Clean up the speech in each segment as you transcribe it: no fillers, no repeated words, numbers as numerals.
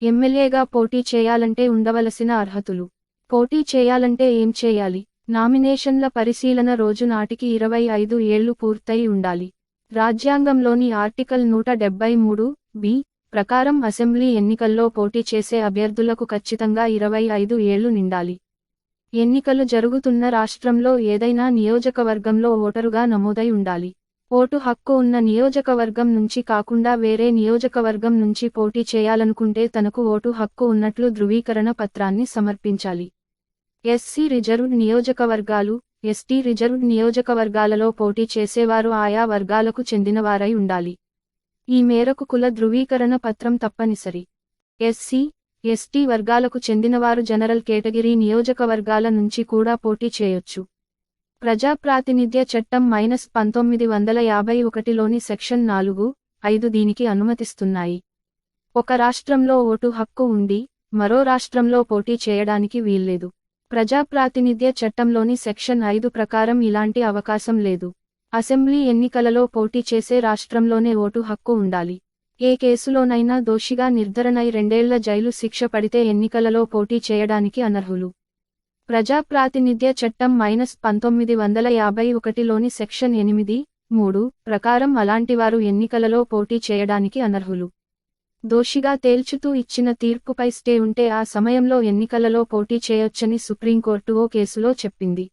ఎమ్మెల్యేగా పోటీ చేయాలంటే ఉండవలసిన అర్హతలు. పోటీ చేయాలంటే ఏం చేయాలి? నామినేషన్ల పరిశీలన రోజు నాటికి 25 ఏళ్లు పూర్తయి ఉండాలి. రాజ్యాంగంలోని ఆర్టికల్ 173(b) ప్రకారం అసెంబ్లీ ఎన్నికల్లో పోటీ చేసే అభ్యర్థులకు ఖచ్చితంగా 25 ఏళ్లు నిండాలి. ఎన్నికలు జరుగుతున్న రాష్ట్రంలో ఏదైనా నియోజకవర్గంలో ఓటరుగా నమోదై ఉండాలి. ఓటు హక్కు ఉన్న నియోజకవర్గం నుంచి కాకుండా వేరే నియోజకవర్గం నుంచి పోటీ చేయాలనుకుంటే తనకు ఓటు హక్కు ఉన్నట్లు ధృవీకరణ పత్రాన్ని సమర్పించాలి. ఎస్సీ రిజర్వ్డ్ నియోజకవర్గాలు, ఎస్టీ రిజర్వ్డ్ నియోజకవర్గాలలో పోటీ చేసేవారు ఆయా వర్గాలకు చెందినవారై ఉండాలి. ఈ మేరకు కుల ధృవీకరణ పత్రం తప్పనిసరి. ఎస్సీ, ఎస్టీ వర్గాలకు చెందినవారు జనరల్ కేటగిరీ నియోజకవర్గాల నుంచి కూడా పోటీ చేయొచ్చు. ప్రజాప్రాతినిధ్య చట్టం -1951లోని సెక్షన్ 4(5) దీనికి అనుమతిస్తున్నాయి. ఒక రాష్ట్రంలో ఓటు హక్కు ఉండి, మరో రాష్ట్రంలో పోటీ చేయడానికి వీల్లేదు. ప్రజాప్రాతినిధ్య చట్టంలోని సెక్షన్ 5 ప్రకారం ఇలాంటి అవకాశం లేదు. అసెంబ్లీ ఎన్నికలలో పోటీ చేసే రాష్ట్రంలోనే ఓటు హక్కు ఉండాలి. ఏ కేసులోనైనా దోషిగా నిర్ధారణై 2 ఏళ్ల జైలు శిక్ష పడితే ఎన్నికలలో పోటీ చేయడానికి అనర్హులు. ప్రజాప్రాతినిధ్య చట్టం -1951లోని సెక్షన్ 8(3) ప్రకారం అలాంటివారు ఎన్నికలలో పోటీ చేయడానికి అనర్హులు. దోషిగా తేల్చుతూ ఇచ్చిన తీర్పుపై స్టే ఉంటే ఆ సమయంలో ఎన్నికలలో పోటీ చేయొచ్చని సుప్రీంకోర్టు ఓ కేసులో చెప్పింది.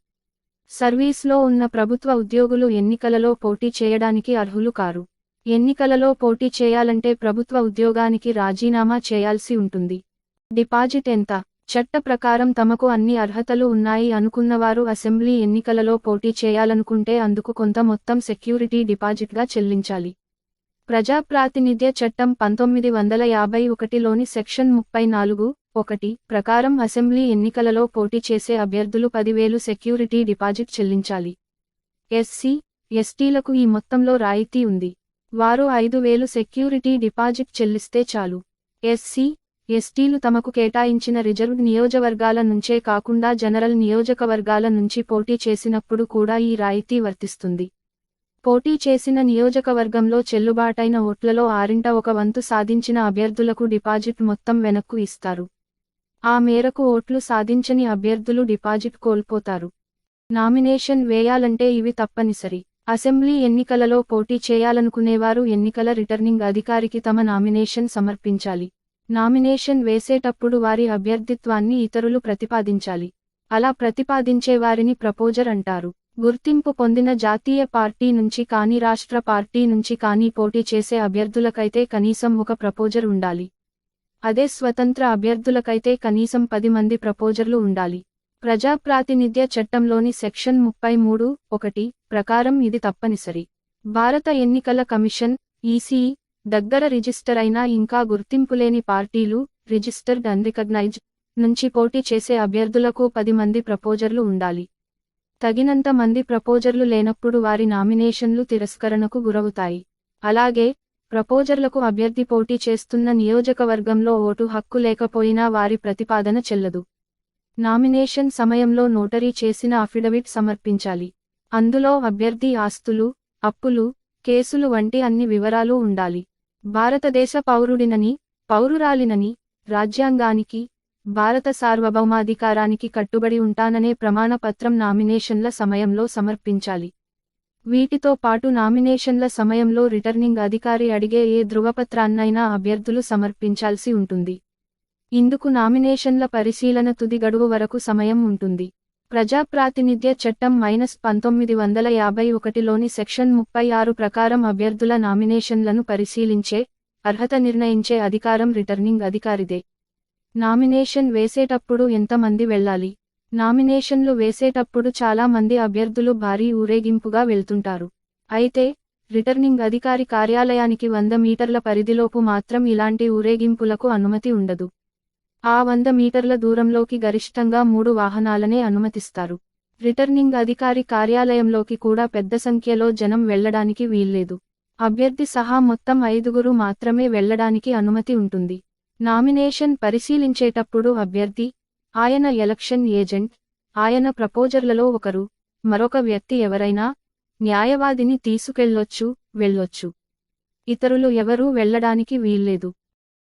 సర్వీస్లో ఉన్న ప్రభుత్వ ఉద్యోగులు ఎన్నికలలో పోటీ చేయడానికి అర్హులు కారు. ఎన్నికలలో పోటీ చేయాలంటే ప్రభుత్వ ఉద్యోగానికి రాజీనామా చేయాల్సి ఉంటుంది. డిపాజిట్ ఎంత? చట్ట ప్రకారం తమకు అన్ని అర్హతలు ఉన్నాయి అనుకున్నవారు అసెంబ్లీ ఎన్నికలలో పోటీ చేయాలనుకుంటే అందుకు కొంత మొత్తం సెక్యూరిటీ డిపాజిట్గా చెల్లించాలి. ప్రజాప్రాతినిధ్య చట్టం 1951లోని సెక్షన్ 34(1) ప్రకారం అసెంబ్లీ ఎన్నికలలో పోటీ చేసే అభ్యర్థులు 10,000 సెక్యూరిటీ డిపాజిట్ చెల్లించాలి. ఎస్సీ, ఎస్టీలకు ఈ మొత్తంలో రాయితీ ఉంది. వారు 5,000 సెక్యూరిటీ డిపాజిట్ చెల్లిస్తే చాలు. ఎస్సీ, ఎస్టీలు తమకు కేటాయించిన రిజర్వ్డ్ నియోజకవర్గాల నుంచే కాకుండా జనరల్ నియోజకవర్గాల నుంచి పోటీ చేసినప్పుడు కూడా ఈ రాయితీ వర్తిస్తుంది. పోటీ చేసిన నియోజకవర్గంలో చెల్లుబాటైన ఓట్లలో 1/6 సాధించిన అభ్యర్థులకు డిపాజిట్ మొత్తం వెనక్కు ఇస్తారు. ఆ మేరకు ఓట్లు సాధించని అభ్యర్థులు డిపాజిట్ కోల్పోతారు. నామినేషన్ వేయాలంటే ఇవి తప్పనిసరి. అసెంబ్లీ ఎన్నికలలో పోటీ చేయాలనుకునేవారు ఎన్నికల రిటర్నింగ్ అధికారికి తమ నామినేషన్ సమర్పించాలి. నామినేషన్ వేసేటప్పుడు వారి అభ్యర్థిత్వాన్ని ఇతరులు ప్రతిపాదించాలి. అలా ప్రతిపాదించే వారిని ప్రపోజర్ అంటారు. గుర్తింపు పొందిన జాతీయ పార్టీ నుంచి కానీ రాష్ట్ర పార్టీ నుంచి కానీ పోటీ చేసే అభ్యర్థులకైతే కనీసం ఒక ప్రపోజర్ ఉండాలి. అదే స్వతంత్ర అభ్యర్థులకైతే కనీసం 10 మంది ప్రపోజర్లు ఉండాలి. ప్రజాప్రాతినిధ్య చట్టంలోని సెక్షన్ 33(1) ప్రకారం ఇది తప్పనిసరి. భారత ఎన్నికల కమిషన్ (ఈసీఈ) దగ్గర రిజిస్టర్ అయిన ఇంకా గుర్తింపులేని పార్టీలు రిజిస్టర్డ్ అన్రికగ్నైజ్డ్ నుంచి పోటీ చేసే అభ్యర్థులకు 10 మంది ప్రపోజర్లు ఉండాలి. తగినంత మంది ప్రపోజర్లు లేనప్పుడు వారి నామినేషన్లు తిరస్కరణకు గురవుతాయి. అలాగే ప్రపోజర్లకు అభ్యర్థి పోటీ చేస్తున్న నియోజకవర్గంలో ఓటు హక్కు లేకపోయినా వారి ప్రతిపాదన చెల్లదు. నామినేషన్ సమయంలో నోటరీ చేసిన అఫిడవిట్ సమర్పించాలి. అందులో అభ్యర్థి ఆస్తులు, అప్పులు, కేసులు వంటి అన్ని వివరాలు ఉండాలి. భారతదేశ పౌరుడినని, పౌరురాలినని, రాజ్యాంగానికి, భారత సార్వభౌమాధికారానికి కట్టుబడి ఉంటాననే ప్రమాణ పత్రం నామినేషన్ల సమయంలో సమర్పించాలి. వీటితో పాటు నామినేషన్ల సమయంలో రిటర్నింగ్ అధికారి అడిగే ఏ ధృవపత్రాన్నైనా అభ్యర్థులు సమర్పించాల్సి ఉంటుంది. ఇందుకు నామినేషన్ల పరిశీలన తుది గడువు వరకు సమయం ఉంటుంది. ప్రజాప్రాతినిధ్య చట్టం -1951లోని సెక్షన్ 36 ప్రకారం అభ్యర్థుల నామినేషన్లను పరిశీలించే, అర్హత నిర్ణయించే అధికారం రిటర్నింగ్ అధికారిదే. నామినేషన్ వేసేటప్పుడు ఎంతమంది వెళ్లాలి? నామినేషన్లు వేసేటప్పుడు చాలా మంది అభ్యర్థులు భారీ ఊరేగింపుగా వెళ్తుంటారు. అయితే రిటర్నింగ్ అధికారి కార్యాలయానికి 100 మీటర్ల పరిధిలోపు మాత్రం ఇలాంటి ఊరేగింపులకు అనుమతి ఉండదు. ఆ 100 మీటర్ల దూరంలోకి గరిష్టంగా 3 వాహనాలనే అనుమతిస్తారు. రిటర్నింగ్ అధికారి కార్యాలయంలోకి కూడా పెద్ద సంఖ్యలో జనం వెళ్లడానికి వీల్లేదు. అభ్యర్థి సహా మొత్తం 5గురు మాత్రమే వెళ్లడానికి అనుమతి ఉంటుంది. నామినేషన్ పరిశీలించేటప్పుడు అభ్యర్థి, ఆయన ఎలక్షన్ ఏజెంట్, ఆయన ప్రపోజర్లలో ఒకరు, మరొక వ్యక్తి ఎవరైనా, న్యాయవాదిని తీసుకెళ్లొచ్చు, వెళ్ళొచ్చు. ఇతరులు ఎవరూ వెళ్లడానికి వీల్లేదు.